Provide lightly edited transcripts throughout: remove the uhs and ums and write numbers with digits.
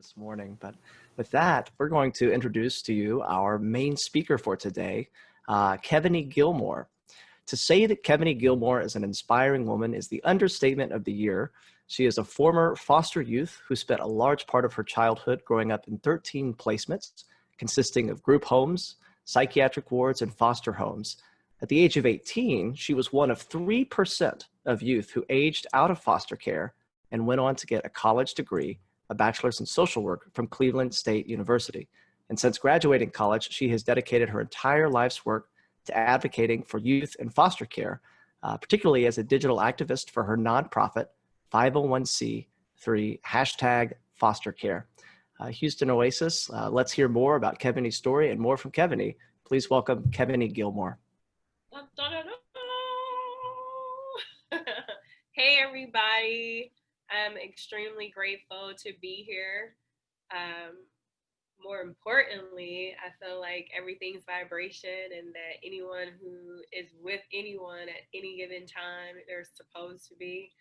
this morning. But with that, we're going to introduce to you our main speaker for today, Kevinee Gilmore. To say that Kevinee Gilmore is an inspiring woman is the understatement of the year. She is a former foster youth who spent a large part of her childhood growing up in 13 placements, consisting of group homes, psychiatric wards, and foster homes. At the age of 18, she was one of 3% of youth who aged out of foster care and went on to get a college degree, a bachelor's in social work from Cleveland State University. And since graduating college, she has dedicated her entire life's work to advocating for youth in foster care, particularly as a digital activist for her nonprofit, 501c3 #fostercare. Houston Oasis, let's hear more about Kevinee's story and more from Kevinee. Please welcome Kevinee Gilmore. Hey everybody, I'm extremely grateful to be here. More importantly, I feel like everything's vibration and that anyone who is with anyone at any given time, they're supposed to be.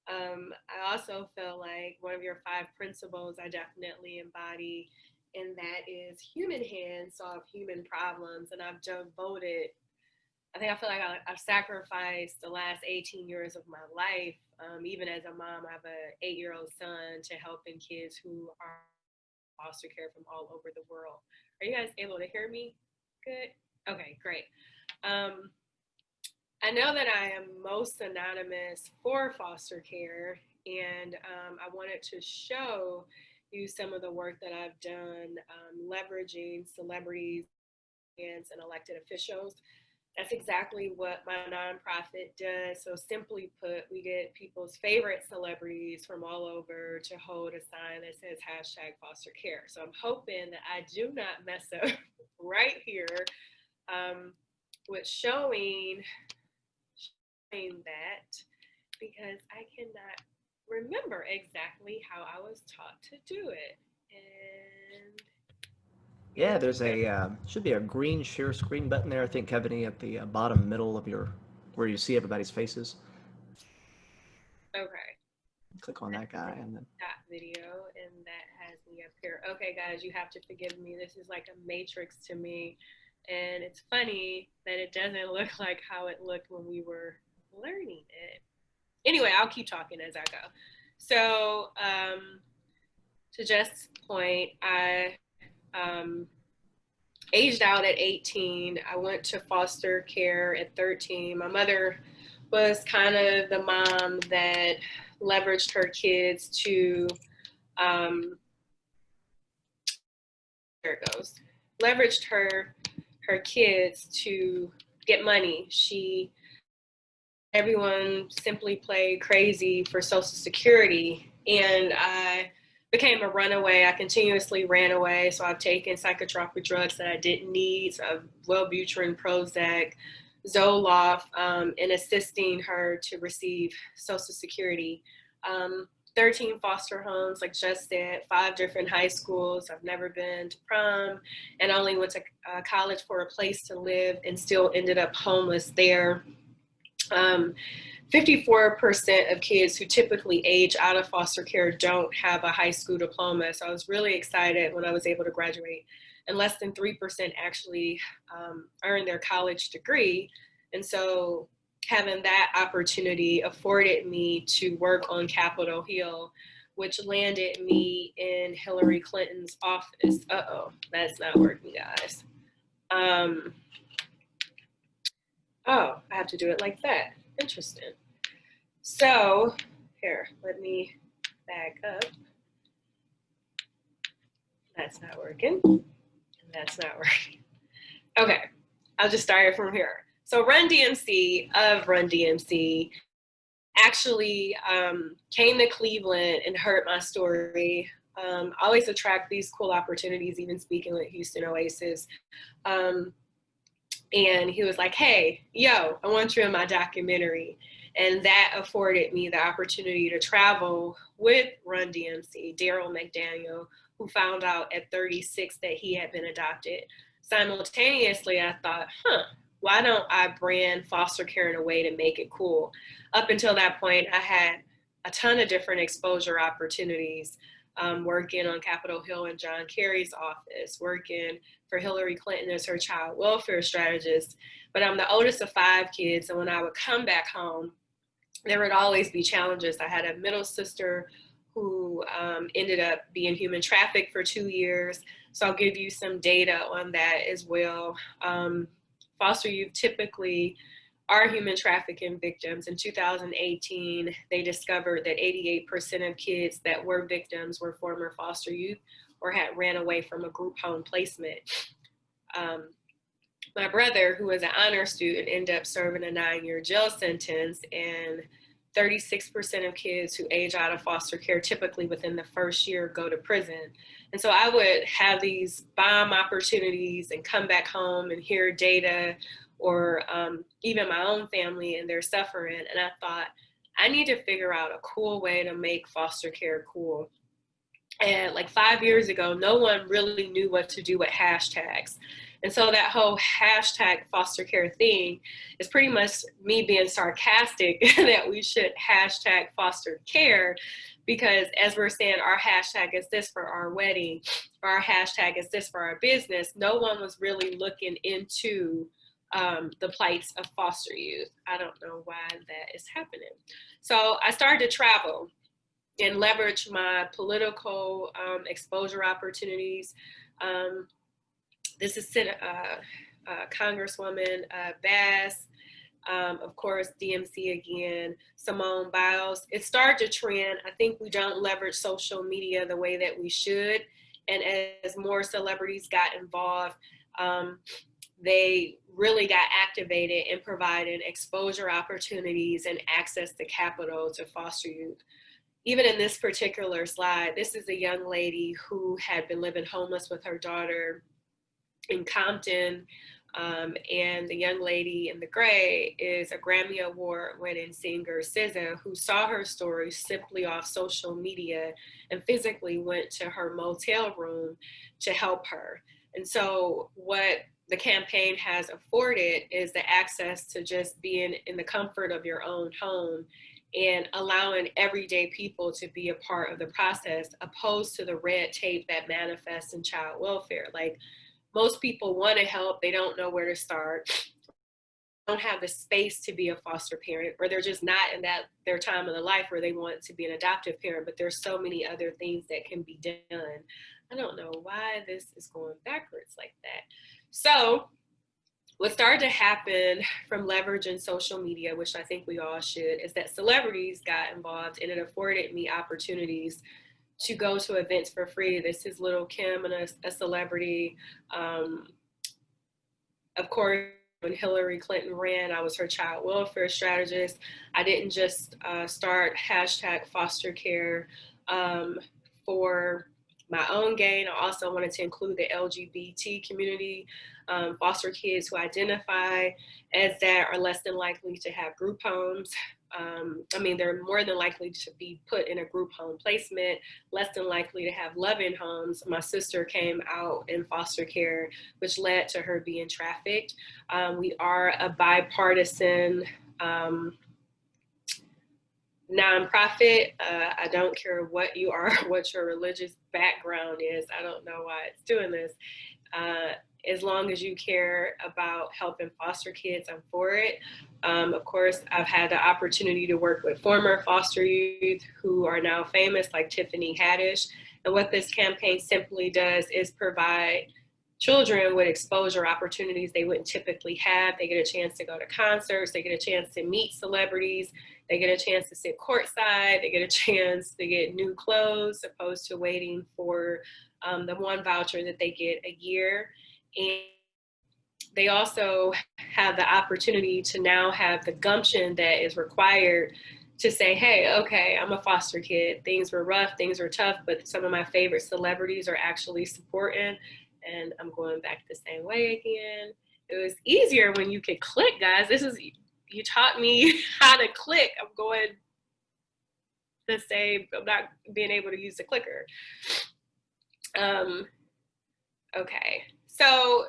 I also feel like one of your 5 principles I definitely embody, and that is human hands solve human problems. And I've devoted, I feel like I've sacrificed the last 18 years of my life, even as a mom. I have an 8-year-old son, to helping kids who are in foster care from all over the world. Are you guys able to hear me? Good? Okay, great. I know that I am most synonymous for foster care, and I wanted to show you some of the work that I've done, leveraging celebrities and elected officials. That's exactly what my nonprofit does. So simply put, we get people's favorite celebrities from all over to hold a sign that says #fostercare. So I'm hoping that I do not mess up right here with showing that, because I cannot remember exactly how I was taught to do it. And yeah, there's a should be a green share screen button there, I think, Kevinee, at the bottom middle of your, where you see everybody's faces. Okay. Click on that guy and then that video, and that has me up here. Okay, guys, you have to forgive me. This is like a matrix to me, and it's funny that it doesn't look like how it looked when we were learning it. Anyway, I'll keep talking as I go. So, to Jess's point, I aged out at 18. I went to foster care at 13. My mother was kind of the mom that leveraged her kids to, there it goes, leveraged her kids to get money. Everyone simply played crazy for Social Security, and I became a runaway. I continuously ran away. So I've taken psychotropic drugs that I didn't need, so Wellbutrin, Prozac, Zoloft, in assisting her to receive Social Security. 13 foster homes, like just said, 5 different high schools. I've never been to prom, and only went to college for a place to live, and still ended up homeless there. 54% of kids who typically age out of foster care don't have a high school diploma. So I was really excited when I was able to graduate, and less than 3% actually earned their college degree. And so having that opportunity afforded me to work on Capitol Hill, which landed me in Hillary Clinton's office. Uh-oh, that's not working, guys. Oh, I have to do it like that. Interesting. So here, let me back up. That's not working. That's not working. Okay, I'll just start it from here. So Run DMC actually came to Cleveland and heard my story. I always attract these cool opportunities, even speaking with Houston Oasis. And he was like, hey, yo, I want you in my documentary. And that afforded me the opportunity to travel with Run DMC, Daryl McDaniel, who found out at 36 that he had been adopted. Simultaneously, I thought, why don't I brand foster care in a way to make it cool? Up until that point, I had a ton of different exposure opportunities. working on Capitol Hill in John Kerry's office, working for Hillary Clinton as her child welfare strategist. But I'm the oldest of 5 kids, and when I would come back home, there would always be challenges. I had a middle sister who ended up being human trafficked for 2 years. So I'll give you some data on that as well. Foster youth typically are human trafficking victims. In 2018, they discovered that 88% of kids that were victims were former foster youth or had ran away from a group home placement. My brother, who was an honor student, ended up serving a 9-year jail sentence, and 36% of kids who age out of foster care typically within the first year go to prison. And so I would have these bomb opportunities and come back home and hear data or even my own family and their suffering. And I thought, I need to figure out a cool way to make foster care cool. And like 5 years ago, no one really knew what to do with hashtags. And so that whole hashtag foster care thing is pretty much me being sarcastic that we should hashtag foster care, because as we're saying, our hashtag is this for our wedding, or our hashtag is this for our business, no one was really looking into the plights of foster youth. I don't know why that is happening. So I started to travel and leverage my political exposure opportunities. This is Congresswoman Bass, of course, DMC again, Simone Biles. It started to trend. I think we don't leverage social media the way that we should. And as more celebrities got involved, they really got activated in providing exposure opportunities and access to capital to foster youth. Even in this particular slide, this is a young lady who had been living homeless with her daughter in Compton, and the young lady in the gray is a Grammy Award-winning singer, SZA, who saw her story simply off social media and physically went to her motel room to help her. And so what the campaign has afforded is the access to just being in the comfort of your own home and allowing everyday people to be a part of the process, opposed to the red tape that manifests in child welfare. Like, most people want to help, they don't know where to start, don't have the space to be a foster parent, or they're just not in that their time of their life where they want to be an adoptive parent, but there's so many other things that can be done. I don't know why this is going backwards like that. So what started to happen from leveraging social media, which I think we all should, is that celebrities got involved, and it afforded me opportunities to go to events for free. This is Little Kim and a celebrity. Of course, when Hillary Clinton ran, I was her child welfare strategist. I didn't just start hashtag foster care for my own gain. I also wanted to include the LGBT community. Foster kids who identify as that are less than likely to have group homes. They're more than likely to be put in a group home placement, less than likely to have loving homes. My sister came out in foster care, which led to her being trafficked. We are a bipartisan nonprofit. I don't care what you are, what your religious background is. I don't know why it's doing this. As long as you care about helping foster kids, I'm for it. Of course, I've had the opportunity to work with former foster youth who are now famous, like Tiffany Haddish. And what this campaign simply does is provide children with exposure opportunities they wouldn't typically have. They get a chance to go to concerts, they get a chance to meet celebrities, they get a chance to sit courtside, they get a chance to get new clothes, opposed to waiting for the one voucher that they get a year. And they also have the opportunity to now have the gumption that is required to say, hey, okay, I'm a foster kid. Things were rough, things were tough, but some of my favorite celebrities are actually supporting. And I'm going back the same way again. It was easier when you could click, guys. You taught me how to click. I'm going to say I'm not being able to use the clicker. Okay, so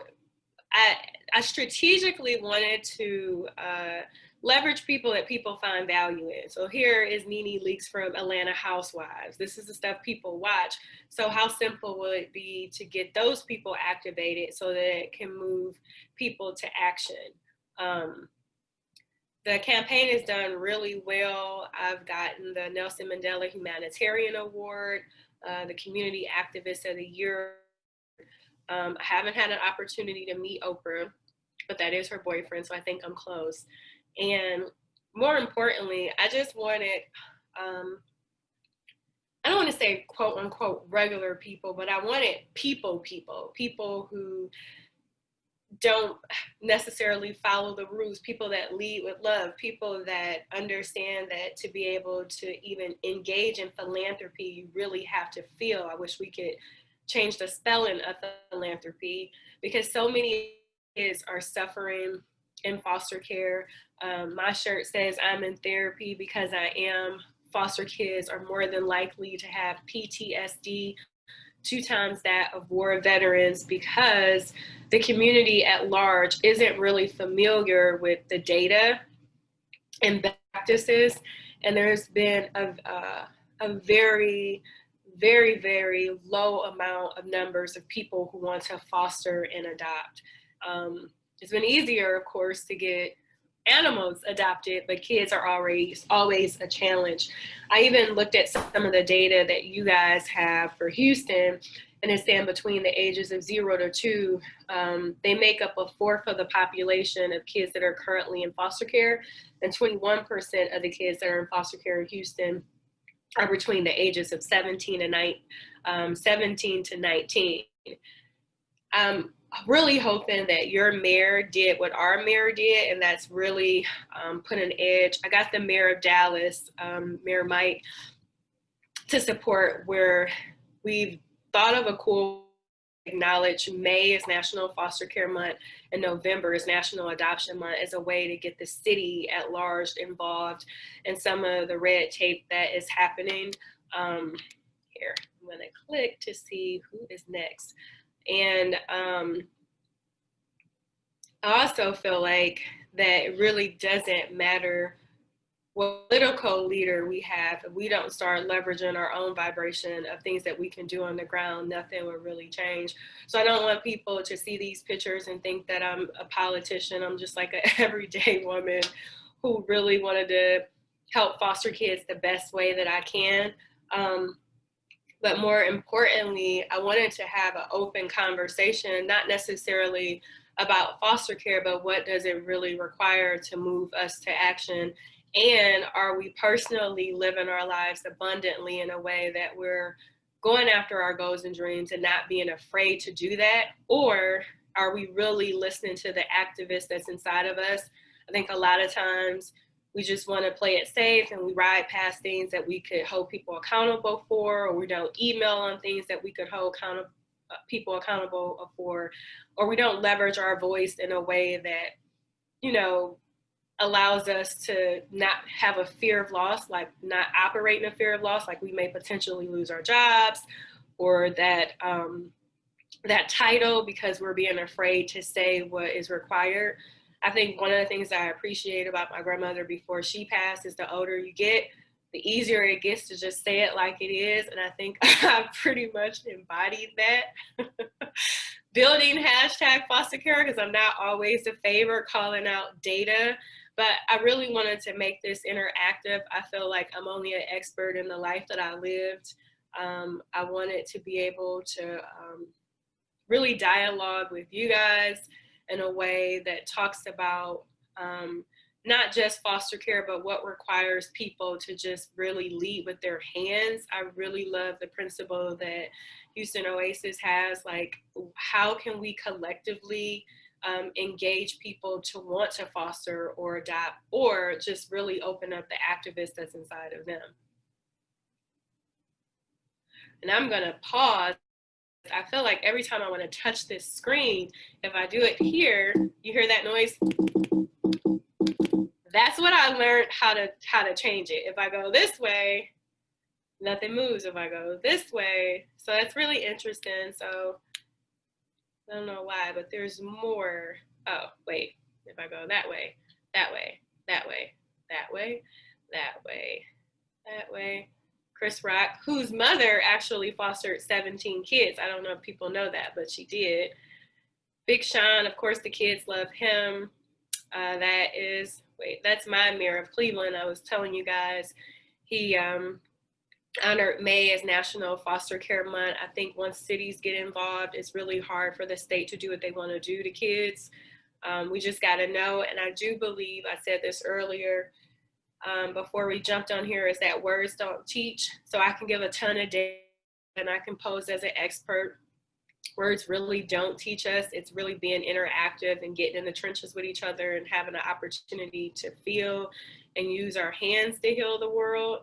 I strategically wanted to leverage people that people find value in. So here is Nene Leakes from Atlanta Housewives. This is the stuff people watch. So how simple will it be to get those people activated so that it can move people to action? The campaign has done really well. I've gotten the Nelson Mandela Humanitarian Award, the Community Activist of the Year. I haven't had an opportunity to meet Oprah, but that is her boyfriend, so I think I'm close. And more importantly, I just wanted, I don't want to say quote unquote regular people, but I wanted people who don't necessarily follow the rules, people that lead with love, people that understand that to be able to even engage in philanthropy, you really have to feel. I wish we could change the spelling of philanthropy, because so many kids are suffering in foster care. My shirt says I'm in therapy because I am. Foster kids are more than likely to have PTSD, 2 times that of war veterans, because the community at large isn't really familiar with the data and practices. And there's been a very, very, very low amount of numbers of people who want to foster and adopt. It's been easier, of course, to get animals adopted, but kids are always a challenge. I even looked at some of the data that you guys have for Houston, and it's saying between the ages of 0 to 2, they make up 1/4 of the population of kids that are currently in foster care, and 21% of the kids that are in foster care in Houston are between the ages of 17 to 19. I'm really hoping that your mayor did what our mayor did, and that's really put an edge. I got the mayor of Dallas, Mayor Mike, to support where we've thought of a cool acknowledge May is National Foster Care Month and November is National Adoption Month as a way to get the city at large involved in some of the red tape that is happening. Here, I'm going to click to see who is next. And I also feel like that it really doesn't matter what political leader we have. If we don't start leveraging our own vibration of things that we can do on the ground, nothing will really change. So I don't want people to see these pictures and think that I'm a politician. I'm just like an everyday woman who really wanted to help foster kids the best way that I can. But more importantly, I wanted to have an open conversation, not necessarily about foster care, but what does it really require to move us to action? And are we personally living our lives abundantly in a way that we're going after our goals and dreams and not being afraid to do that? Or are we really listening to the activist that's inside of us? I think a lot of times we just want to play it safe and we ride past things that we could hold people accountable for, or we don't email on things that we could hold people accountable for, or we don't leverage our voice in a way that, you know, allows us to not have a fear of loss, like not operate in a fear of loss, like we may potentially lose our jobs or that that title because we're being afraid to say what is required. I think one of the things that I appreciate about my grandmother before she passed is the older you get, the easier it gets to just say it like it is. And I think I've pretty much embodied that. Building hashtag foster care, because I'm not always a favorite calling out data, but I really wanted to make this interactive. I feel like I'm only an expert in the life that I lived. I wanted to be able to really dialogue with you guys in a way that talks about not just foster care, but what requires people to just really lead with their hands. I really love the principle that Houston Oasis has, like how can we collectively engage people to want to foster or adopt, or just really open up the activist that's inside of them. And I'm gonna pause. I feel like every time I want to touch this screen, if I do it here, you hear that noise? That's what I learned how to change it. If I go this way, nothing moves. If I go this way, so that's really interesting. So I don't know why, but there's more. Oh, wait, if I go that way, that way, that way, that way, that way. Chris Rock, whose mother actually fostered 17 kids. I don't know if people know that, but she did. Big Sean, of course, the kids love him. That is, wait, that's my mayor of Cleveland. I was telling you guys, he honored May as National Foster Care Month. I think once cities get involved, it's really hard for the state to do what they want to do to kids. We just got to know, and I do believe, I said this earlier before we jumped on here, is that words don't teach. So I can give a ton of data and I can pose as an expert. Words really don't teach us. It's really being interactive and getting in the trenches with each other and having an opportunity to feel and use our hands to heal the world.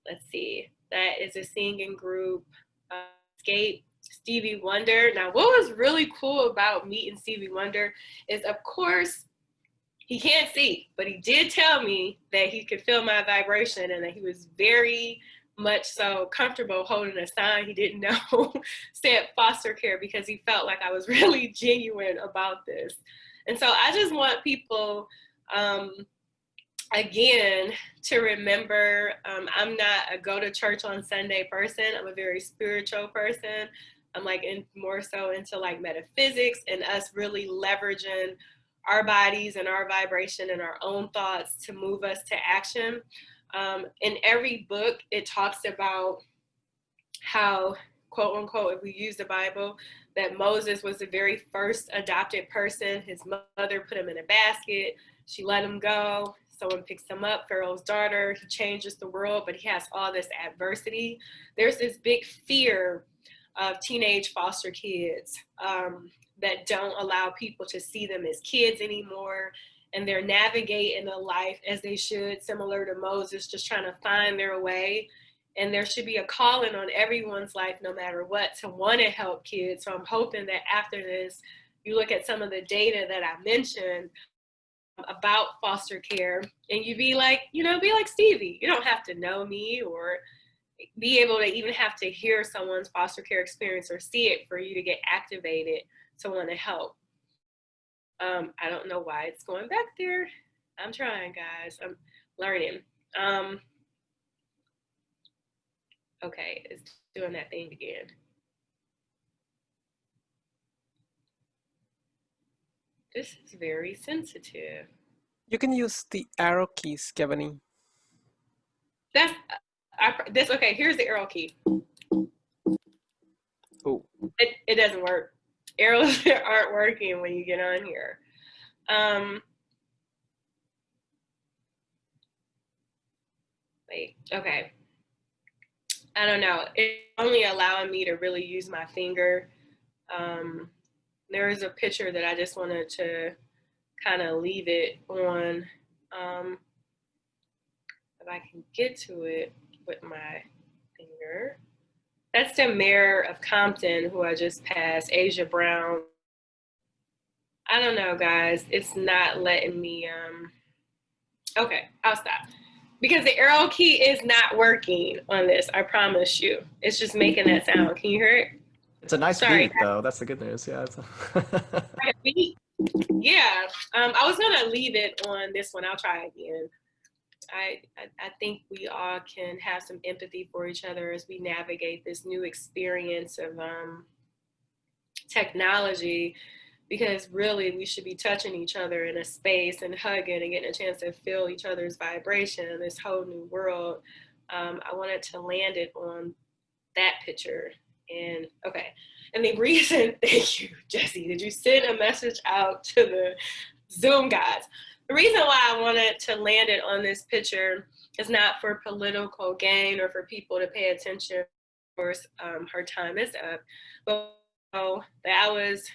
Let's see. That is a singing group. Escape. Stevie Wonder. Now, what was really cool about meeting Stevie Wonder is, of course, he can't see, but he did tell me that he could feel my vibration and that he was very much so comfortable holding a sign he didn't know said foster care, because he felt like I was really genuine about this. And so I just want people, again, to remember, I'm not a go to church on Sunday person. I'm a very spiritual person. I'm like more so into like metaphysics and us really leveraging our bodies and our vibration and our own thoughts to move us to action. In every book, it talks about how, quote unquote, if we use the Bible, that Moses was the very first adopted person. His mother put him in a basket. She let him go. Someone picks him up, Pharaoh's daughter. He changes the world, but he has all this adversity. There's this big fear of teenage foster kids that don't allow people to see them as kids anymore. And they're navigating a life as they should, similar to Moses, just trying to find their way. And there should be a calling on everyone's life, no matter what, to want to help kids. So I'm hoping that after this, you look at some of the data that I mentioned about foster care and you be like, be like Stevie. You don't have to know me or be able to even have to hear someone's foster care experience or see it for you to get activated to want to help. I don't know why it's going back there. I'm trying, guys. I'm learning. Okay, it's doing that thing again. This is very sensitive. You can use the arrow keys, Kevinee. Okay, here's the arrow key. Oh. It doesn't work. Arrows aren't working when you get on here. Wait, okay. I don't know. It's only allowing me to really use my finger. There is a picture that I just wanted to kind of leave it on. If I can get to it with my finger. That's the mayor of Compton, who I just passed, Asia Brown. I don't know, guys. It's not letting me, okay, I'll stop. Because the arrow key is not working on this, I promise you. It's just making that sound. Can you hear it? It's a nice beat, though. That's the good news. Yeah. Beat? Yeah. I was going to leave it on this one. I'll try again. I think we all can have some empathy for each other as we navigate this new experience of technology, because really we should be touching each other in a space and hugging and getting a chance to feel each other's vibration in this whole new world. I wanted to land it on that picture. And okay, and the reason, thank you, Jesse, did you send a message out to the Zoom guys? The reason why I wanted to land it on this picture is not for political gain or for people to pay attention. Of course, her time is up. But that I was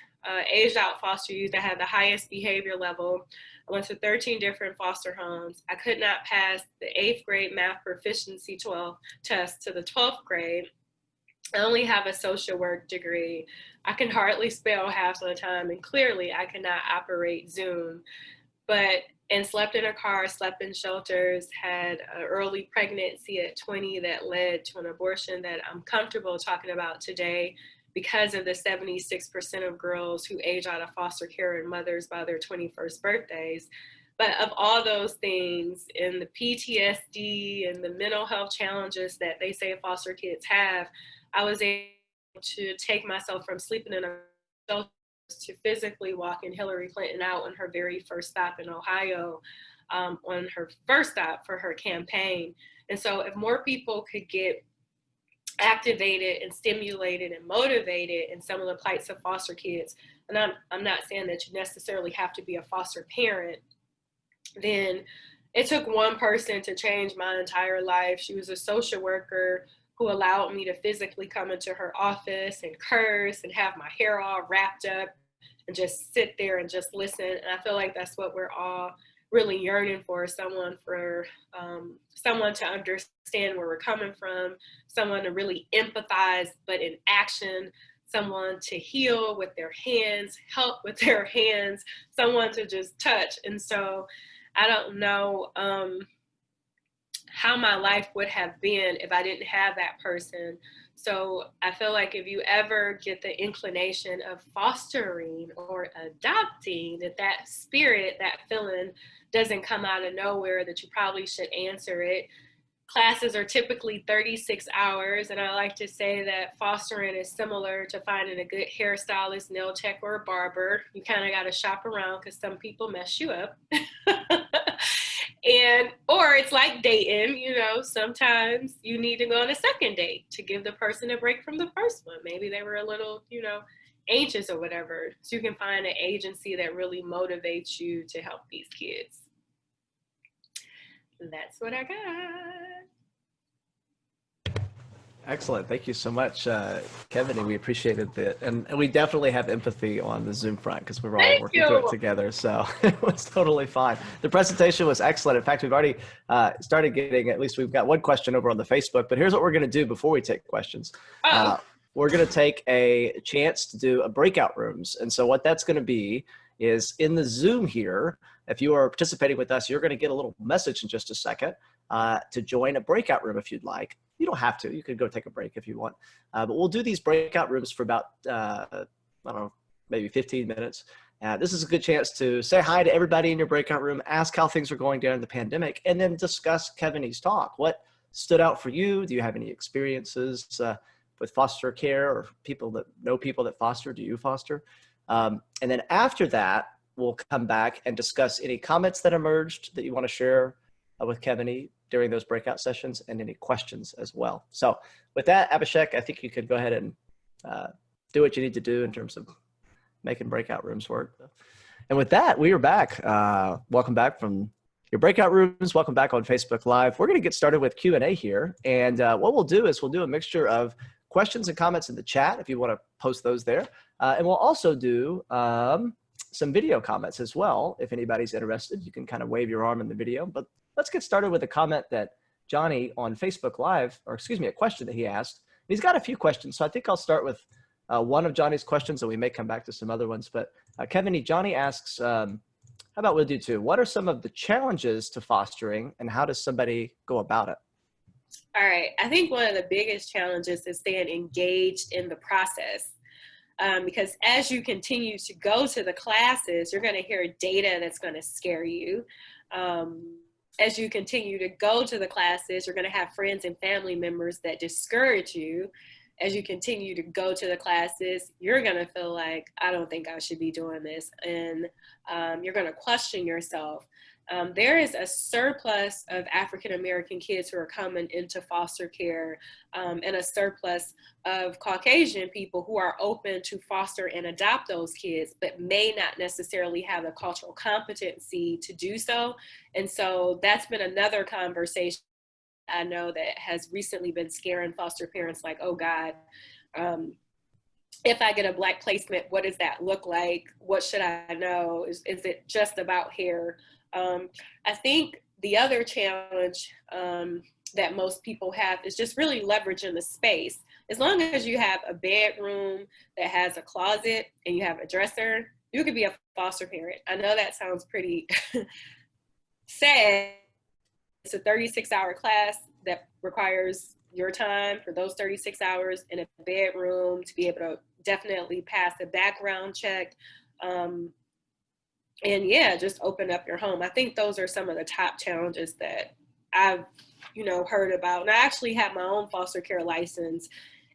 aged out foster youth. I had the highest behavior level. I went to 13 different foster homes. I could not pass the 8th grade math proficiency test to the 12th grade. I only have a social work degree. I can hardly spell half of the time, and clearly I cannot operate Zoom. And slept in a car, slept in shelters, had an early pregnancy at 20 that led to an abortion that I'm comfortable talking about today because of the 76% of girls who age out of foster care and mothers by their 21st birthdays. But of all those things and the PTSD and the mental health challenges that they say foster kids have, I was able to take myself from sleeping in a shelter to physically walking Hillary Clinton out on her very first stop in Ohio, on her first stop for her campaign. And so if more people could get activated and stimulated and motivated in some of the plights of foster kids, and I'm not saying that you necessarily have to be a foster parent, then it took one person to change my entire life. She was a social worker who allowed me to physically come into her office and curse and have my hair all wrapped up and just sit there and just listen. And I feel like that's what we're all really yearning for, someone to understand where we're coming from, someone to really empathize, but in action, someone to heal with their hands, help with their hands, someone to just touch. And so I don't know how my life would have been if I didn't have that person. So I feel like if you ever get the inclination of fostering or adopting, that spirit, that feeling doesn't come out of nowhere, that you probably should answer it. Classes are typically 36 hours, and I like to say that fostering is similar to finding a good hairstylist, nail tech, or a barber. You kind of got to shop around because some people mess you up. Or it's like dating, sometimes you need to go on a second date to give the person a break from the first one. Maybe they were a little, anxious or whatever. So you can find an agency that really motivates you to help these kids. That's what I got. Excellent. Thank you so much, Kevinee. We appreciated that. And we definitely have empathy on the Zoom front because we were all working through it together. So it was totally fine. The presentation was excellent. In fact, we've already started getting, at least we've got one question over on the Facebook. But here's what we're going to do before we take questions. We're going to take a chance to do a breakout rooms. And so what that's going to be is in the Zoom here, if you are participating with us, you're going to get a little message in just a second to join a breakout room if you'd like. You don't have to. You could go take a break if you want. But we'll do these breakout rooms for about, I don't know, maybe 15 minutes. This is a good chance to say hi to everybody in your breakout room, ask how things are going during the pandemic, and then discuss Kevinee's talk. What stood out for you? Do you have any experiences with foster care or people that know people that foster? Do you foster? And then after that, we'll come back and discuss any comments that emerged that you want to share with Kevinee during those breakout sessions and any questions as well. So with that, Abhishek, I think you could go ahead and do what you need to do in terms of making breakout rooms work. And with that, we are back. Welcome back from your breakout rooms. Welcome back on Facebook Live. We're going to get started with Q&A here. And what we'll do is we'll do a mixture of questions and comments in the chat if you want to post those there. And we'll also do some video comments as well. If anybody's interested, you can kind of wave your arm in the video. But let's get started with a comment that Johnny on Facebook Live, or excuse me, a question that he asked. He's got a few questions, so I think I'll start with one of Johnny's questions, and we may come back to some other ones. But Kevinee, Johnny asks, how about we'll do two? What are some of the challenges to fostering, and how does somebody go about it? All right. I think one of the biggest challenges is staying engaged in the process. Because as you continue to go to the classes, you're going to hear data that's going to scare you. As you continue to go to the classes, you're going to have friends and family members that discourage you. As you continue to go to the classes, you're going to feel like, I don't think I should be doing this. And you're going to question yourself. There is a surplus of African-American kids who are coming into foster care, and a surplus of Caucasian people who are open to foster and adopt those kids, but may not necessarily have the cultural competency to do so. And so that's been another conversation I know that has recently been scaring foster parents, like, oh God, if I get a Black placement, what does that look like? What should I know? Is it just about hair? I think the other challenge that most people have is just really leveraging the space. As long as you have a bedroom that has a closet and you have a dresser, you could be a foster parent. I know that sounds pretty sad. It's a 36-hour class that requires your time for those 36 hours in a bedroom to be able to definitely pass a background check. And yeah, just open up your home. I think those are some of the top challenges that I've, heard about. And I actually had my own foster care license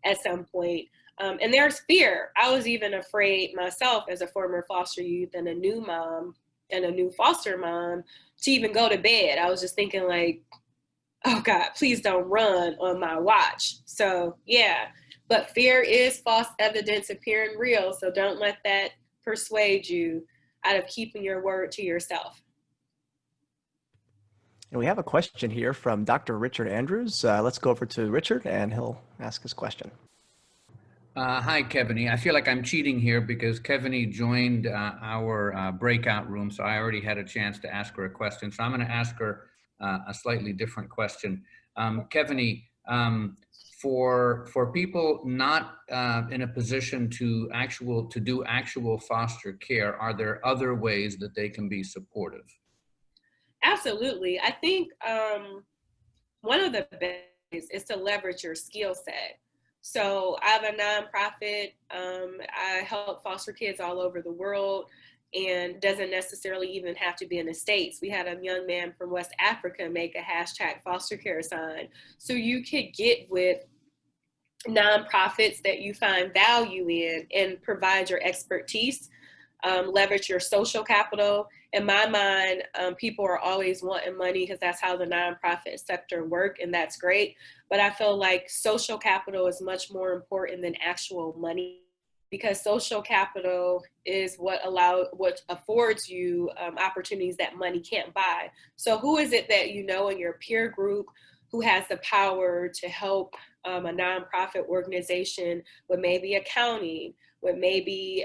at some point. And there's fear. I was even afraid myself as a former foster youth and a new mom and a new foster mom to even go to bed. I was just thinking like, oh God, please don't run on my watch. So yeah, but fear is false evidence appearing real. So don't let that persuade you out of keeping your word to yourself. And we have a question here from Dr. Richard Andrews. Let's go over to Richard and he'll ask his question. Hi, Kevinee. I feel like I'm cheating here because Kevinee joined our breakout room, so I already had a chance to ask her a question. So I'm going to ask her a slightly different question. Kevinee, for people not in a position to do actual foster care, are there other ways that they can be supportive? Absolutely. I think one of the best ways is to leverage your skill set. So I have a nonprofit. I help foster kids all over the world, and doesn't necessarily even have to be in the States. We had a young man from West Africa make a hashtag foster care sign. So you could get with nonprofits that you find value in and provide your expertise, leverage your social capital. In my mind, people are always wanting money because that's how the nonprofit sector work, and that's great. But I feel like social capital is much more important than actual money, because social capital is what affords you opportunities that money can't buy. So who is it that you know in your peer group who has the power to help a nonprofit organization with maybe accounting, with maybe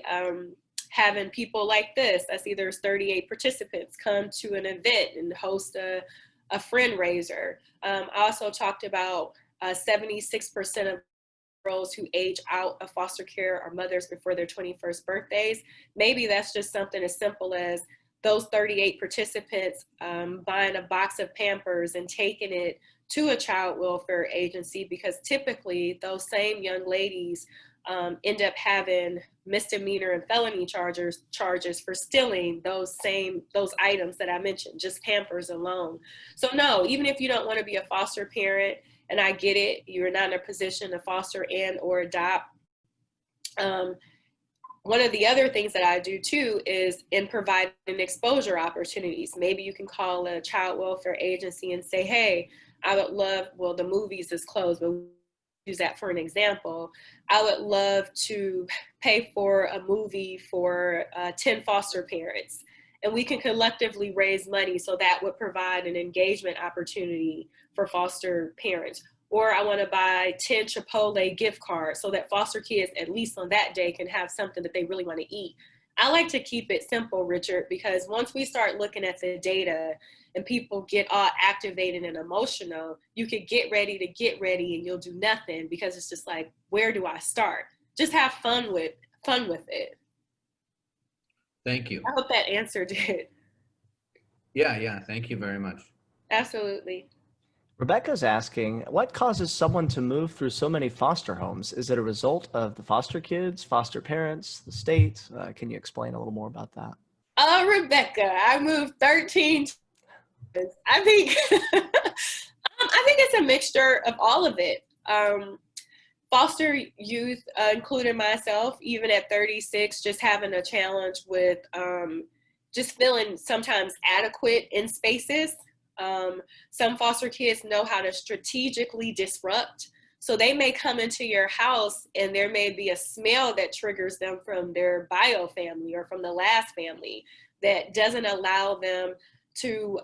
having people like this? I see there's 38 participants come to an event and host a fundraiser. I also talked about 76% of girls who age out of foster care are mothers before their 21st birthdays. Maybe that's just something as simple as those 38 participants buying a box of Pampers and taking it to a child welfare agency, because typically those same young ladies end up having misdemeanor and felony charges for stealing those items that I mentioned, just Pampers alone. So no, even if you don't want to be a foster parent, and I get it, you're not in a position to foster and or adopt. One of the other things that I do too is in providing exposure opportunities. Maybe you can call a child welfare agency and say, hey, I would love, well, the movies is closed, but use that for an example. I would love to pay for a movie for 10 foster parents, and we can collectively raise money, so that would provide an engagement opportunity for foster parents. Or I want to buy 10 Chipotle gift cards so that foster kids, at least on that day, can have something that they really want to eat. I like to keep it simple, Richard, because once we start looking at the data and people get all activated and emotional, you could get ready and you'll do nothing, because it's just like, where do I start? Just have fun with it. Thank you. I hope that answered it. Yeah, thank you very much. Absolutely. Rebecca's asking, what causes someone to move through so many foster homes? Is it a result of the foster kids, foster parents, the state? Can you explain a little more about that? Rebecca, I moved 13 times. I think it's a mixture of all of it. Foster youth, including myself, even at 36, just having a challenge with just feeling sometimes adequate in spaces. Some foster kids know how to strategically disrupt. So they may come into your house and there may be a smell that triggers them from their bio family or from the last family that doesn't allow them to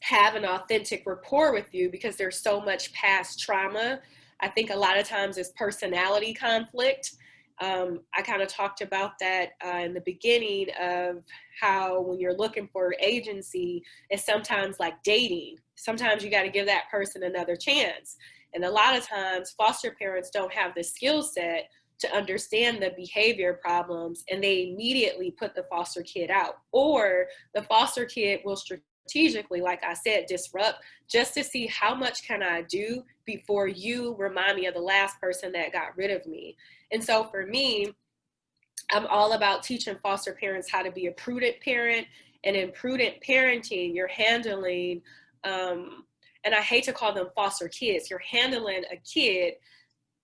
have an authentic rapport with you, because there's so much past trauma. I think a lot of times it's personality conflict. I kind of talked about that in the beginning of how when you're looking for agency, it's sometimes like dating. Sometimes you got to give that person another chance. And a lot of times foster parents don't have the skill set to understand the behavior problems, and they immediately put the foster kid out. Or the foster kid will strategically, like I said, disrupt just to see how much can I do before you remind me of the last person that got rid of me. And so for me, I'm all about teaching foster parents how to be a prudent parent. And in prudent parenting, you're handling, and I hate to call them foster kids, you're handling a kid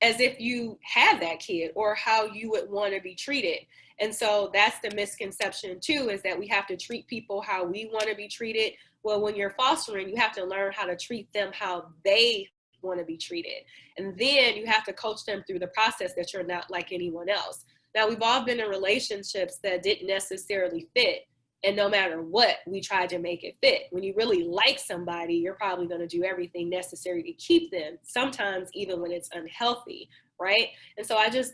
as if you had that kid or how you would want to be treated. And so that's the misconception too, is that we have to treat people how we want to be treated. Well, when you're fostering, you have to learn how to treat them how they want to be treated. And then you have to coach them through the process that you're not like anyone else. Now, we've all been in relationships that didn't necessarily fit. And no matter what, we tried to make it fit. When you really like somebody, you're probably going to do everything necessary to keep them, sometimes even when it's unhealthy, right? And so I just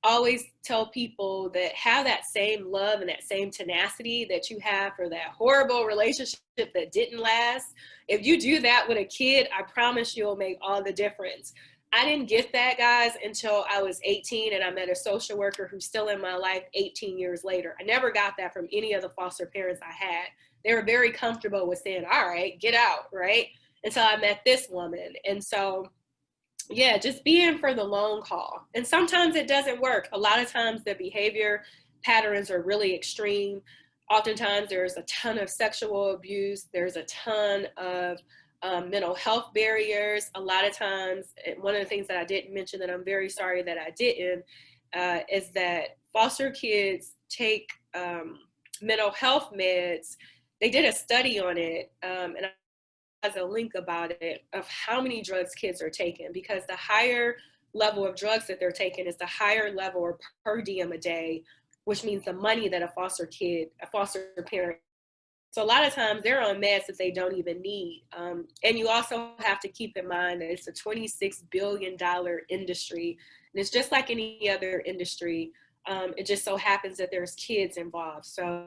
always tell people that have that same love and that same tenacity that you have for that horrible relationship that didn't last. If you do that with a kid, I promise you'll make all the difference. I didn't get that, guys, until I was 18 and I met a social worker who's still in my life 18 years later. I never got that from any of the foster parents I had. They were very comfortable with saying, all right, get out, right? Until I met this woman. And so, yeah, just being for the long haul. And sometimes it doesn't work. A lot of times the behavior patterns are really extreme. Oftentimes there's a ton of sexual abuse. There's a ton of mental health barriers. A lot of times, one of the things that I didn't mention that I'm very sorry that I didn't, is that foster kids take mental health meds. They did a study on it, and I have a link about it, of how many drugs kids are taking, because the higher level of drugs that they're taking is the higher level or per diem a day, which means the money that a foster parent. So a lot of times they're on meds that they don't even need. And you also have to keep in mind that it's a $26 billion industry. And it's just like any other industry. It just so happens that there's kids involved. So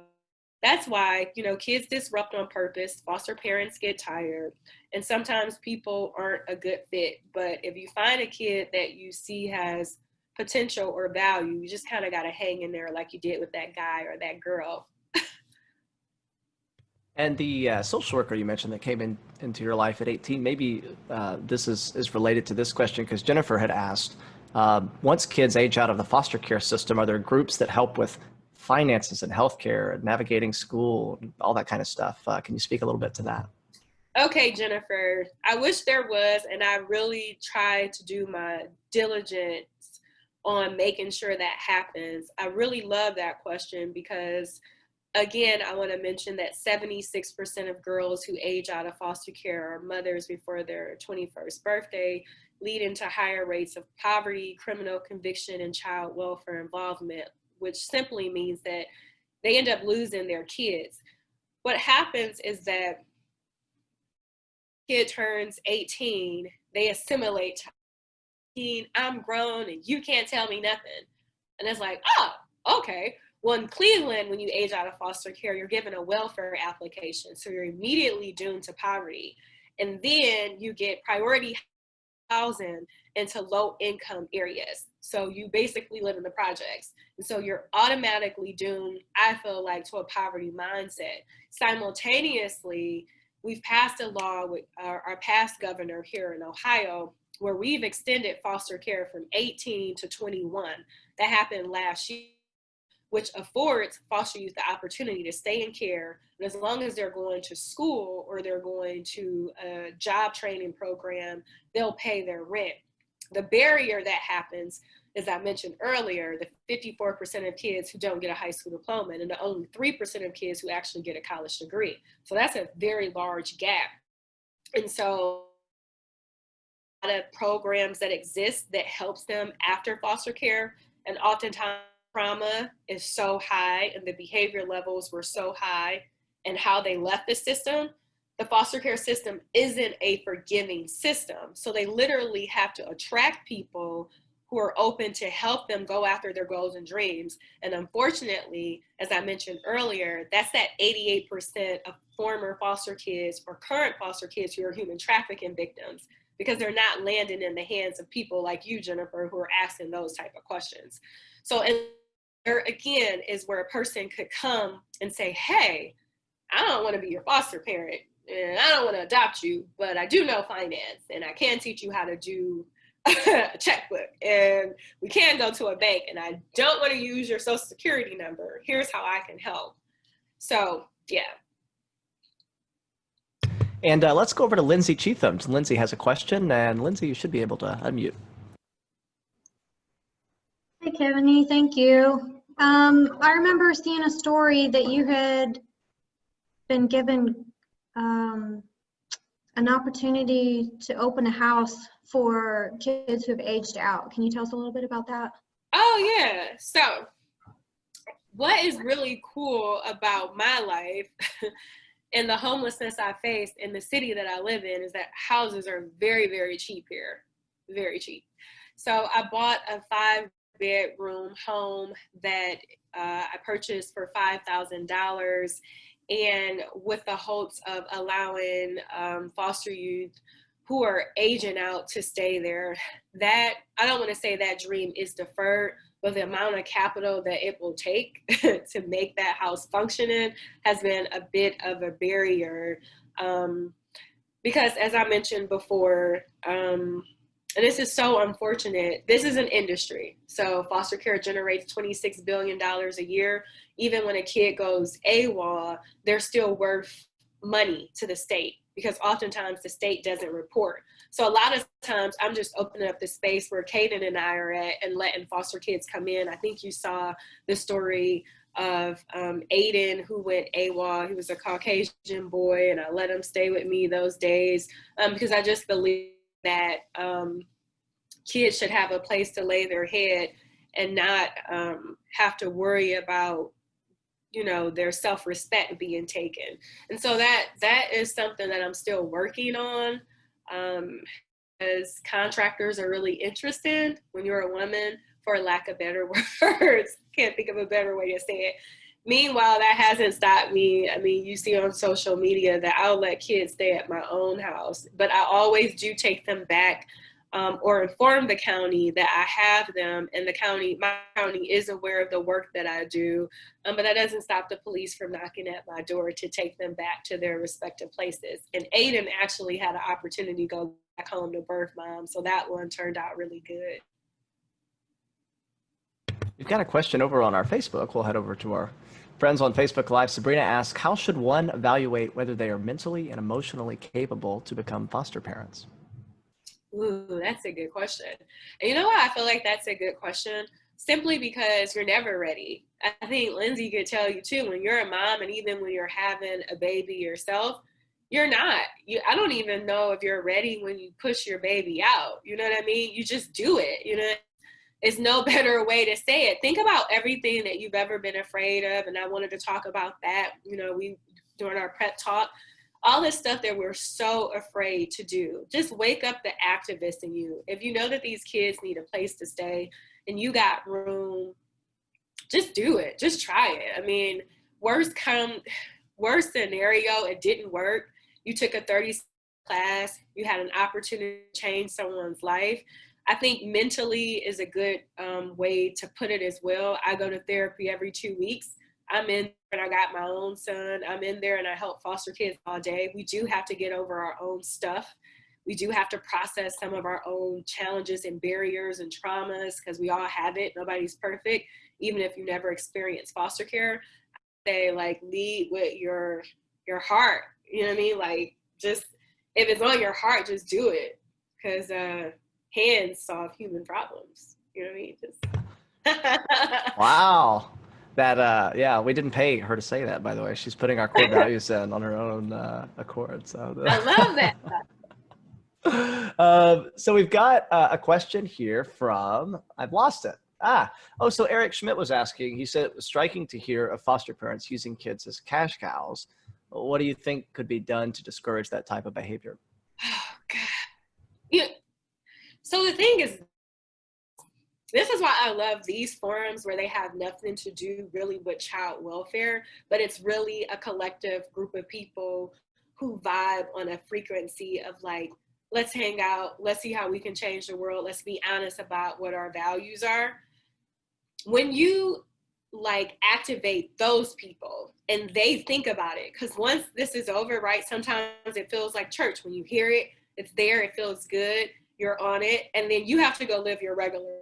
that's why, you know, kids disrupt on purpose. Foster parents get tired. And sometimes people aren't a good fit. But if you find a kid that you see has potential or value, you just kind of got to hang in there like you did with that guy or that girl. And the social worker you mentioned that came into your life at 18, maybe this is related to this question, because Jennifer had asked, once kids age out of the foster care system, are there groups that help with finances and healthcare and navigating school, and all that kind of stuff? Can you speak a little bit to that? Okay, Jennifer, I wish there was, and I really try to do my diligence on making sure that happens. I really love that question because, again, I want to mention that 76% of girls who age out of foster care are mothers before their 21st birthday, leading to higher rates of poverty, criminal conviction, and child welfare involvement, which simply means that they end up losing their kids. What happens is that kid turns 18, they assimilate to 18, I'm grown and you can't tell me nothing. And it's like, oh, okay. Well, in Cleveland, when you age out of foster care, you're given a welfare application. So you're immediately doomed to poverty. And then you get priority housing into low income areas. So you basically live in the projects. And so you're automatically doomed, I feel like, to a poverty mindset. Simultaneously, we've passed a law with our past governor here in Ohio, where we've extended foster care from 18 to 21. That happened last year, which affords foster youth the opportunity to stay in care. And as long as they're going to school or they're going to a job training program, they'll pay their rent. The barrier that happens, as I mentioned earlier, the 54% of kids who don't get a high school diploma and the only 3% of kids who actually get a college degree. So that's a very large gap. And so a lot of programs that exist that helps them after foster care, and oftentimes trauma is so high and the behavior levels were so high and how they left the system, the foster care system isn't a forgiving system. So they literally have to attract people who are open to help them go after their goals and dreams. And unfortunately, as I mentioned earlier, that's that 88% of former foster kids or current foster kids who are human trafficking victims, because they're not landing in the hands of people like you, Jennifer, who are asking those type of questions. So, and there again is where a person could come and say, hey, I don't want to be your foster parent and I don't want to adopt you, but I do know finance and I can teach you how to do a checkbook and we can't go to a bank and I don't want to use your social security number. Here's how I can help. So, yeah. And let's go over to Lindsay Cheatham. Lindsay has a question, and Lindsay, you should be able to unmute. Hey, Kevinee, thank you. I remember seeing a story that you had been given an opportunity to open a house for kids who have aged out. Can you tell us a little bit about that? Oh, yeah. So what is really cool about my life and the homelessness I face in the city that I live in is that houses are very, very cheap here. Very cheap. So I bought a 5-bedroom home that I purchased for $5,000, and with the hopes of allowing foster youth who are aging out to stay there. That, I don't want to say that dream is deferred, but the amount of capital that it will take to make that house functioning has been a bit of a barrier. Because as I mentioned before, and this is so unfortunate, this is an industry. So foster care generates $26 billion a year. Even when a kid goes AWOL, they're still worth money to the state, because oftentimes the state doesn't report. So a lot of times I'm just opening up the space where Kaden and I are at and letting foster kids come in. I think you saw the story of Aiden, who went AWOL. He was a Caucasian boy, and I let him stay with me those days because I just believe that kids should have a place to lay their head and not have to worry about, you know, their self-respect being taken. And so that is something that I'm still working on, as contractors are really interested when you're a woman, for lack of better words. Can't think of a better way to say it. Meanwhile, that hasn't stopped me. I mean, you see on social media that I'll let kids stay at my own house, but I always do take them back or inform the county that I have them, and my county is aware of the work that I do, but that doesn't stop the police from knocking at my door to take them back to their respective places. And Aiden actually had an opportunity to go back home to birth mom, so that one turned out really good. We've got a question over on our Facebook. We'll head over to our friends on Facebook Live. Sabrina asks, how should one evaluate whether they are mentally and emotionally capable to become foster parents? Ooh, that's a good question. And you know what? I feel like that's a good question simply because you're never ready. I think Lindsay could tell you too, when you're a mom and even when you're having a baby yourself, you're not. I don't even know if you're ready when you push your baby out. You know what I mean? You just do it. You know, it's no better way to say it. Think about everything that you've ever been afraid of. And I wanted to talk about that, you know, during our prep talk. All this stuff that we're so afraid to do. Just wake up the activist in you. If you know that these kids need a place to stay and you got room, just do it. Just try it. I mean, worst scenario, it didn't work. You took a 30 class, you had an opportunity to change someone's life. I think mentally is a good way to put it as well. I go to therapy every 2 weeks. I'm in and I got my own son. I'm in there and I help foster kids all day. We do have to get over our own stuff. We do have to process some of our own challenges and barriers and traumas because we all have it. Nobody's perfect, even if you never experienced foster care. I say, like, lead with your heart. You know what I mean? Like, just if it's on your heart, just do it, because hands solve human problems. You know what I mean? Wow. That, yeah, we didn't pay her to say that, by the way. She's putting our core values in on her own accord. So I love that. So we've got a question here from, I've lost it. So Eric Schmidt was asking, he said it was striking to hear of foster parents using kids as cash cows. What do you think could be done to discourage that type of behavior? Oh, God. Yeah. So the thing is, this is why I love these forums where they have nothing to do really with child welfare, but it's really a collective group of people who vibe on a frequency of like, let's hang out, let's see how we can change the world, let's be honest about what our values are. When you like activate those people and they think about it, because once this is over, right, sometimes it feels like church. When you hear it, it's there, it feels good. you're on it, and then you have to go live your regular.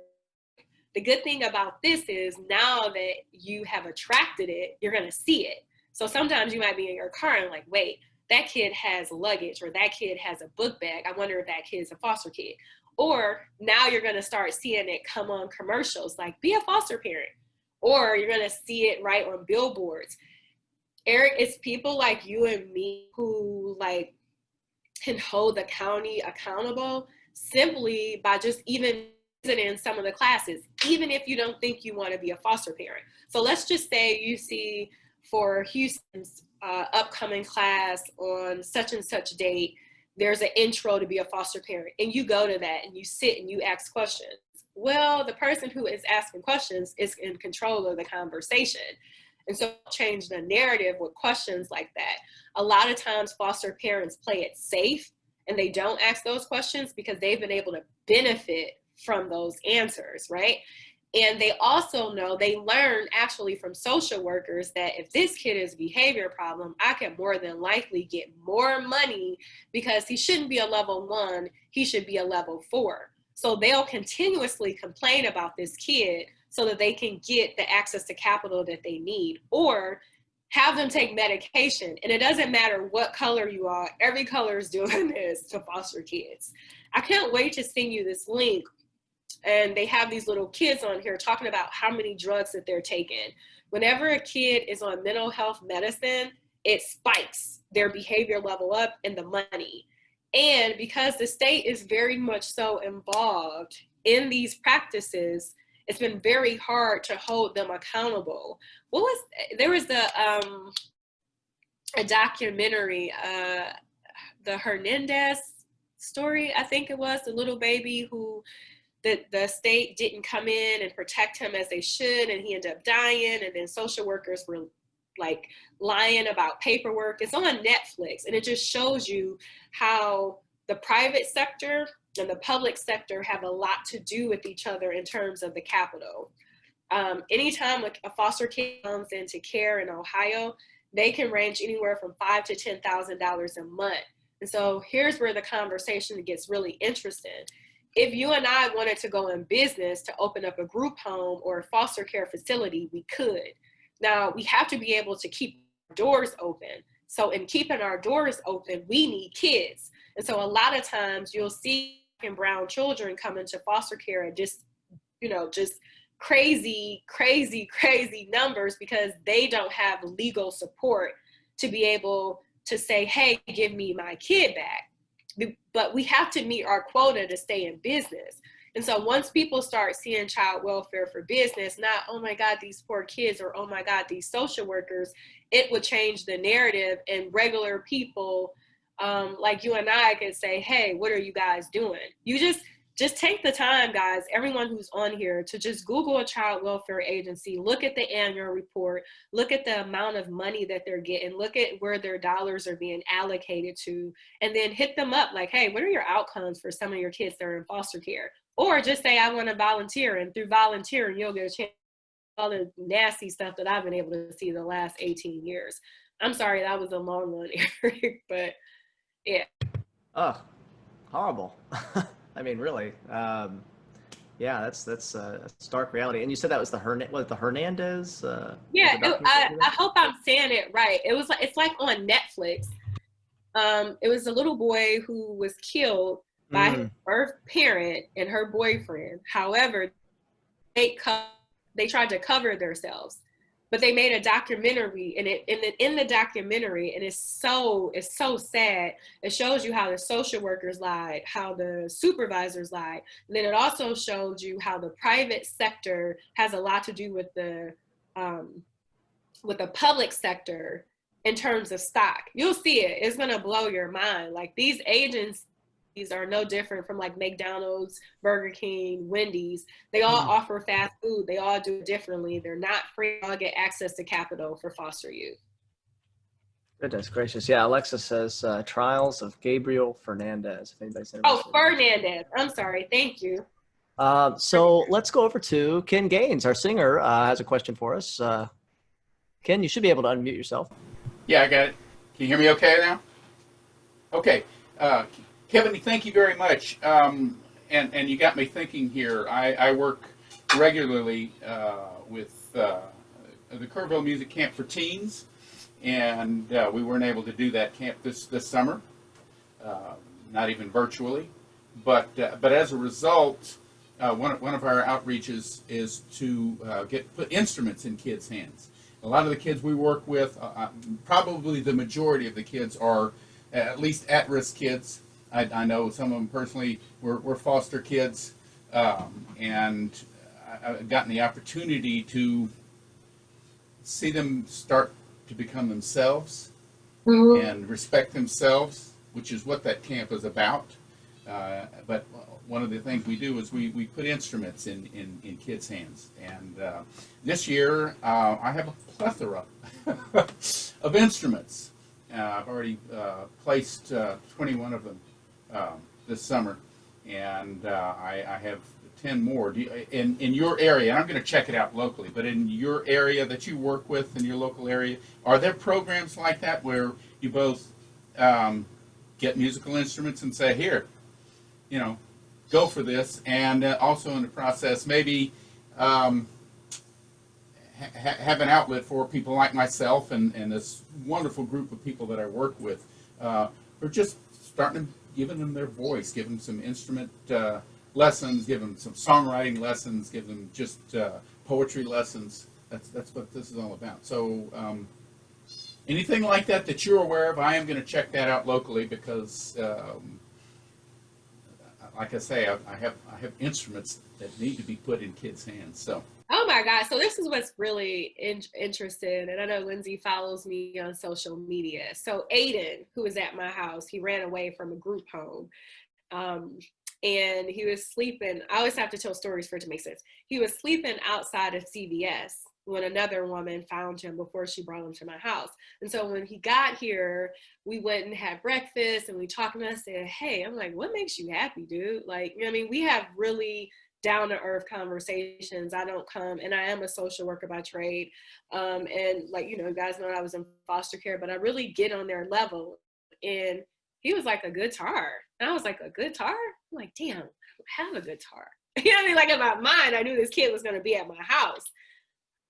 The good thing about this is now that you have attracted it, you're going to see it. So sometimes you might be in your car and like, wait, that kid has luggage, or that kid has a book bag. I wonder if that kid's a foster kid. Or now you're going to start seeing it come on commercials, like be a foster parent. Or you're going to see it right on billboards. Eric, it's people like you and me who like can hold the county accountable simply by just even visiting some of the classes, even if you don't think you want to be a foster parent. So let's just say you see for Houston's upcoming class on such and such date, there's an intro to be a foster parent, and you go to that and you sit and you ask questions. Well, the person who is asking questions is in control of the conversation. And so change the narrative with questions like that. A lot of times foster parents play it safe and they don't ask those questions because they've been able to benefit from those answers, right? And they also know, they learn actually from social workers that if this kid is a behavior problem, I can more than likely get more money because he shouldn't be a level 1, he should be a level 4. So they'll continuously complain about this kid so that they can get the access to capital that they need, or have them take medication. And it doesn't matter what color you are, every color is doing this to foster kids. I can't wait to send you this link. And they have these little kids on here talking about how many drugs that they're taking. Whenever a kid is on mental health medicine, it spikes their behavior level up and the money. And because the state is very much so involved in these practices, it's been very hard to hold them accountable. There was a documentary, the Hernandez story, I think it was, the little baby who the state didn't come in and protect him as they should, and he ended up dying, and then social workers were like lying about paperwork. It's on Netflix, and it just shows you how the private sector and the public sector have a lot to do with each other in terms of the capital. Anytime a foster kid comes into care in Ohio, they can range anywhere from $5,000 to $10,000 a month. And so here's where the conversation gets really interesting. If you and I wanted to go in business to open up a group home or a foster care facility, we could. Now, we have to be able to keep doors open. So in keeping our doors open, we need kids. And so a lot of times you'll see black and brown children come into foster care at just crazy numbers because they don't have legal support to be able to say, hey, give me my kid back. But we have to meet our quota to stay in business. And so once people start seeing child welfare for business, not, oh my God, these poor kids, or oh my God, these social workers, it would change the narrative, and regular people like you and I could say, hey, what are you guys doing? You just take the time, guys, everyone who's on here, to just Google a child welfare agency, look at the annual report, look at the amount of money that they're getting, look at where their dollars are being allocated to, and then hit them up like, hey, what are your outcomes for some of your kids that are in foster care? Or just say, I want to volunteer, and through volunteering, you'll get a chance to all the nasty stuff that I've been able to see the last 18 years. I'm sorry, that was a long one, Eric, but yeah. Oh, horrible. I mean, really. Yeah, that's a stark reality. And you said that was the Hernandez? Yeah, I hope I'm saying it right. It's like on Netflix. It was a little boy who was killed by his birth parent and her boyfriend. However, they tried to cover themselves, but they made a documentary, and in the documentary, and it's so sad. It shows you how the social workers lied, how the supervisors lied, and then it also shows you how the private sector has a lot to do with the public sector in terms of stock. You'll see it. It's gonna blow your mind. Like, these agencies are no different from like McDonald's, Burger King, Wendy's. They all offer fast food. They all do it differently. They're not free. They all get access to capital for foster youth. Goodness gracious. Yeah, Alexa says Trials of Gabriel Fernandez. If anybody's interested. Oh, Fernandez. I'm sorry. Thank you. So let's go over to Ken Gaines, our singer, has a question for us. Ken, you should be able to unmute yourself. Yeah, I got it. Can you hear me okay now? Okay. Kevinee, thank you very much. and you got me thinking here. I work regularly with the Kerrville Music Camp for Teens, and we weren't able to do that camp this summer, not even virtually. But as a result, one of our outreaches is to put instruments in kids' hands. A lot of the kids we work with, probably the majority of the kids are at least at-risk kids. I know some of them personally were foster kids, and I've gotten the opportunity to see them start to become themselves and respect themselves, which is what that camp is about. But one of the things we do is we put instruments in kids' hands. And this year, I have a plethora of instruments. I've already placed 21 of them this summer, and I have 10 more. In your area, and I'm going to check it out locally, but in your area that you work with, in your local area, are there programs like that where you both get musical instruments and say, here, go for this, and also in the process maybe have an outlet for people like myself and this wonderful group of people that I work with, who are just starting to giving them their voice, give them some instrument lessons, give them some songwriting lessons, give them just poetry lessons. That's what this is all about. So anything like that that you're aware of, I am going to check that out locally because like I say, I have instruments that need to be put in kids' hands. So. Oh my God. So this is what's really interesting. And I know Lindsay follows me on social media. So Aiden, who was at my house, he ran away from a group home. And he was sleeping. I always have to tell stories for it to make sense. He was sleeping outside of CVS when another woman found him before she brought him to my house. And so when he got here, we went and had breakfast and we talked, and I said, hey, I'm like, what makes you happy, dude? Like, I mean, we have really down to earth conversations. I don't come, and I am a social worker by trade. And like, you guys know I was in foster care, but I really get on their level. And he was like, a guitar. And I was like, a guitar? I'm like, damn, I have a guitar. You know what I mean? Like in my mind, I knew this kid was going to be at my house.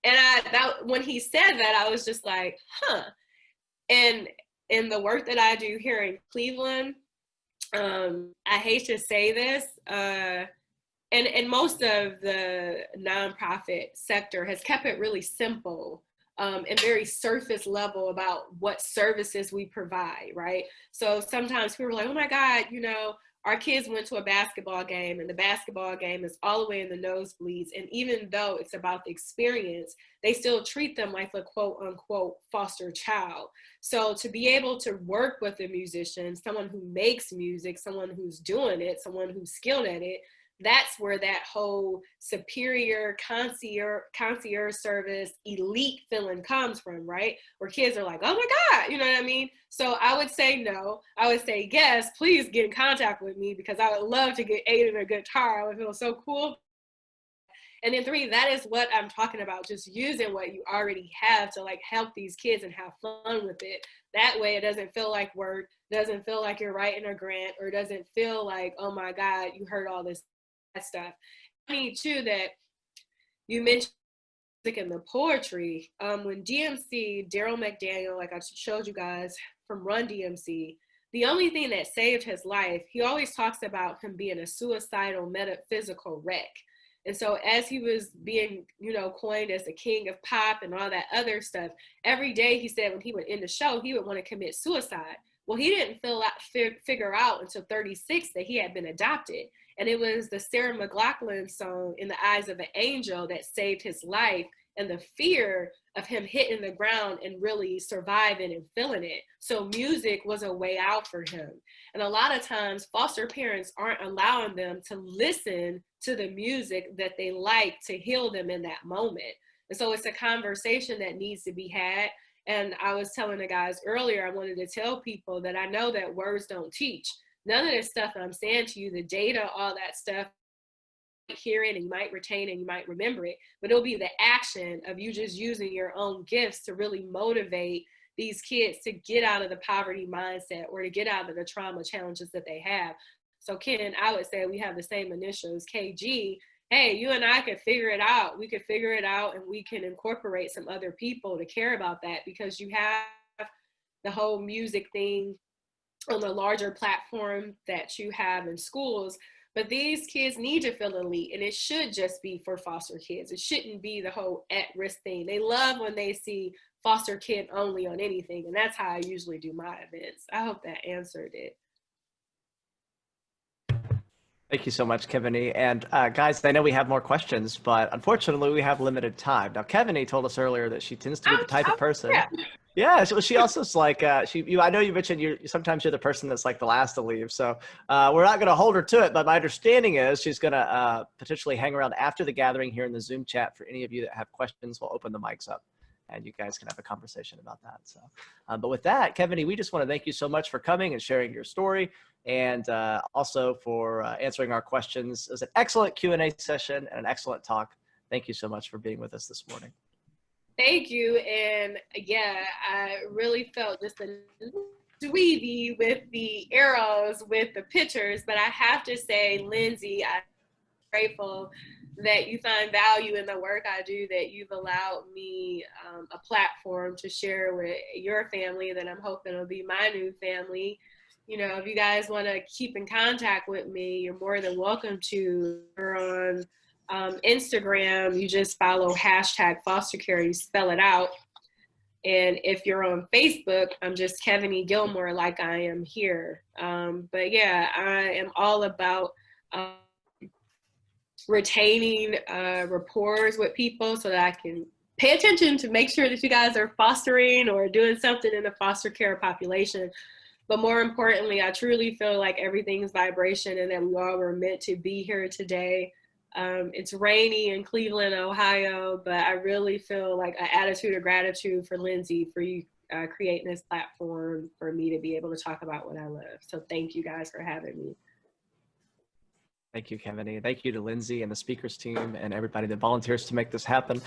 And when he said that, I was just like, huh. And in the work that I do here in Cleveland, I hate to say this, and most of the nonprofit sector has kept it really simple and very surface level about what services we provide, right? So sometimes people are like, oh my God, our kids went to a basketball game and the basketball game is all the way in the nosebleeds. And even though it's about the experience, they still treat them like a quote unquote foster child. So to be able to work with a musician, someone who makes music, someone who's doing it, someone who's skilled at it, that's where that whole superior concierge service elite feeling comes from, right? Where kids are like, oh my God, you know what I mean? So I would say no. I would say yes, please get in contact with me because I would love to get Aiden a guitar. I would feel so cool. And then 3, that is what I'm talking about, just using what you already have to like help these kids and have fun with it. That way it doesn't feel like work, doesn't feel like you're writing a grant, or doesn't feel like, oh my God, you heard all this stuff. I mean, too, that you mentioned music and the poetry. When DMC, Daryl McDaniel, like I showed you guys from Run DMC, the only thing that saved his life, he always talks about him being a suicidal metaphysical wreck. And so as he was being, coined as the king of pop and all that other stuff, every day he said when he would end the show, he would want to commit suicide. Well, he didn't figure out until 36 that he had been adopted. And it was the Sarah McLachlan song, In the Eyes of an Angel, that saved his life, and the fear of him hitting the ground and really surviving and feeling it. So music was a way out for him. And a lot of times foster parents aren't allowing them to listen to the music that they like to heal them in that moment. And so it's a conversation that needs to be had. And I was telling the guys earlier, I wanted to tell people that I know that words don't teach. None of this stuff that I'm saying to you, the data, all that stuff, you might hear it and you might retain and you might remember it, but it'll be the action of you just using your own gifts to really motivate these kids to get out of the poverty mindset or to get out of the trauma challenges that they have. So Ken, I would say we have the same initials, KG. Hey, you and I could figure it out. We could figure it out, and we can incorporate some other people to care about that, because you have the whole music thing on the larger platform that you have in schools. But these kids need to feel elite, and it should just be for foster kids. It shouldn't be the whole at-risk thing. They love when they see foster kid only on anything, and that's how I usually do my events. I hope that answered it. Thank you so much, Kevinee. And guys, I know we have more questions, but unfortunately we have limited time. Now, Kevinee told us earlier that she tends to be the type of person. Yeah, she also is like, I know you mentioned sometimes you're the person that's like the last to leave. So we're not going to hold her to it, but my understanding is she's going to potentially hang around after the gathering here in the Zoom chat. For any of you that have questions, we'll open the mics up and you guys can have a conversation about that. So, but with that, Kevinee, we just want to thank you so much for coming and sharing your story, and also for answering our questions. It was an excellent Q&A session and an excellent talk. Thank you so much for being with us this morning. Thank you. And yeah, I really felt just a dweeby with the arrows, with the pictures, but I have to say, Lindsay, I'm grateful that you find value in the work I do, that you've allowed me a platform to share with your family that I'm hoping will be my new family. You know, if you guys want to keep in contact with me, you're more than welcome to. We're on Instagram. You just follow #fostercare, you spell it out. And if you're on Facebook, I'm just Kevinee Gilmore, like I am here. But yeah, I am all about retaining rapport with people so that I can pay attention to make sure that you guys are fostering or doing something in the foster care population. But more importantly, I truly feel like everything's vibration and that we all were meant to be here today. It's rainy in Cleveland, Ohio, but I really feel like an attitude of gratitude for Lindsay, for you creating this platform for me to be able to talk about what I love. So thank you guys for having me. Thank you, Kevinee. Thank you to Lindsay and the speakers team and everybody that volunteers to make this happen.